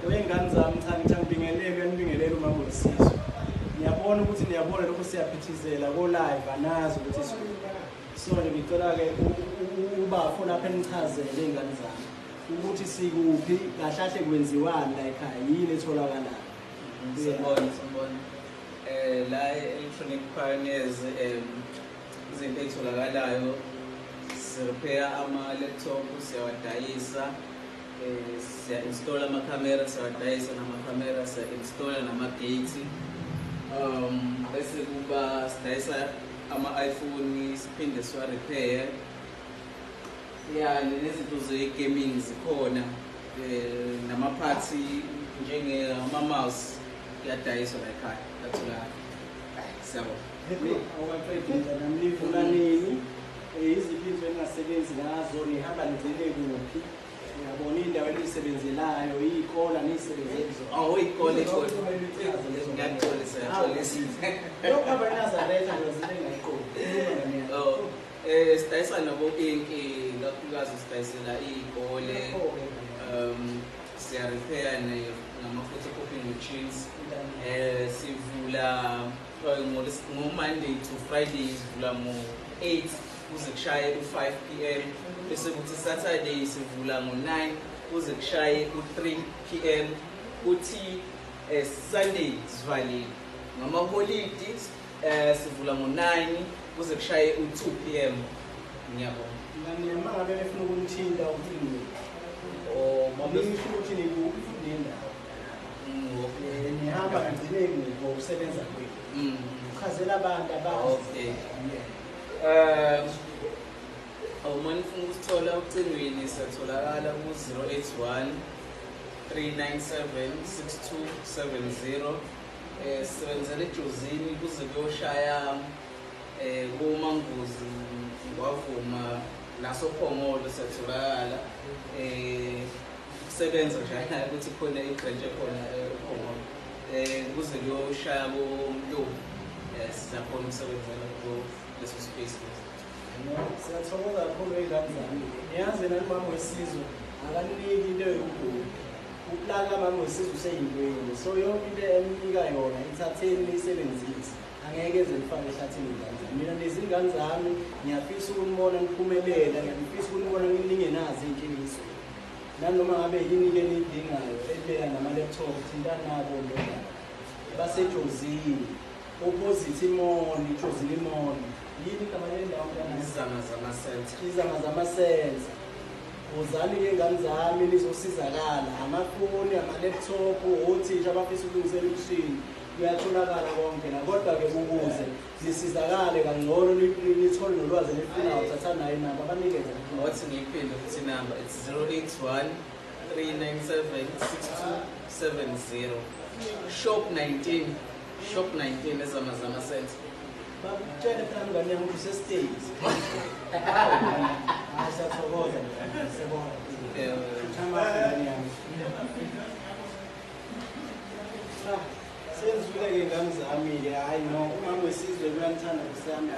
Wey'ngane zami cha ngibingelele kuyanibingelela uma kuwusizo. Ngiyabona ukuthi niyabona lokho siyaphithizela ko-live anazi ukuthi so ngicela-ke ubafo lapha enichazele iy'ngane zami ukuthi sikuphi kahle kwenziwani la ekhaya yini etholakalayo. Sibona. La Electronic Pioneers izinto ey'tholakalayo si-repair ama-laptop, siyawadayisa, siya-install amakhamera, siyawadayisa namakhamera, siya-install nama-gate. Bese kuba sidayisa ama-iPhone siphinde siwa-repair. Nezinto ze-gaming zikhona, nama-party njengama-mouse kuyadayiswa la ekhaya, atholakala. Siyabona. Awukaqedile namlivu kanini iziphi izinto engingasebenzi ngazo nihamba nivele kuphi? Ngiyabona indawo eniyisebenzelayo iy'kola niy'sebenzele zona. Iy'kole ngiyaxolisa. Lokhu hamba eNazaretha ngizile ngayiqondi. Sidayisa nabo-inki, kakhulukazi sidayisela iy'kole, siya-repair nama-photocopy machines. Sivula ngo-Monday to Friday sivula ngo-8 kuze kushaye u-5 PM. Bese kuthi Saturday sivula ngo-9 kuze kushaye u-3 PM. Kuthi Sunday sivalile. Ngama-holiday sivula ngo-9 kuze kushaye u-2 PM. Ngiyabona. Uma ngabe befuna ukunithinta ucingo ngisho ukuthi nikuphi futhi nendawo nihamba ngigcine ngokusebenza kwenu uchazela abantu abazi. Uma nifuna ukusithola ucingweni siyatholakala ku-081 397 6270. Sisebenzela eJozini kuze kuyoshaya koManguzi wavuma nasoPhongolo siyatholakala. Kusebenza njalo ukuthi khona ibranch ekhona ePhongolo kuze kuyoshaya koMlungu. Siyakhona ukusebenzela kuleso space. Siyathokoza kakhulu ey'ngane zami. Niyazi nani mama wesizwe akaniniki into yokugula. Ukulala mama wesizwe useyintweni. So yonke into eninika yona ithatheni niyisebenzise. Angeke eze nifake ehlathini iy'ngane zami. Mina nezingane zami ngiyafisa ukunibona niphumelela, ngiyafisa ukunibona ningenazo iy'nkinga ezweni. Nanoma ngabe yini-ke eniyidingayo ebheka nama-laptop thintana nabo lona baseJozini opposite imall, iJozini Mall. Yini igama lendawo Izama Zama-Center. Wozani-ke ngane zami nizosizakala. Amafoni, ama-laptop, othisha abafisa ukulungisela imishini kuyatholakala konke la. Kodwa-ke ukuze nisizakale kangcono nithole nolwazi elifunayo thatha nayo inamba abanikeze. Wathi ngiyiphinde futhi inamba it's 081 397 6270. Shop 19 Izama Zama-Center. Bakutshele phela mngane yami ukuthi usestage. Siyathokoza. Senzile-ke ngane zami-ke, hhayi no, umama wesizwe kuyangithanda kusami.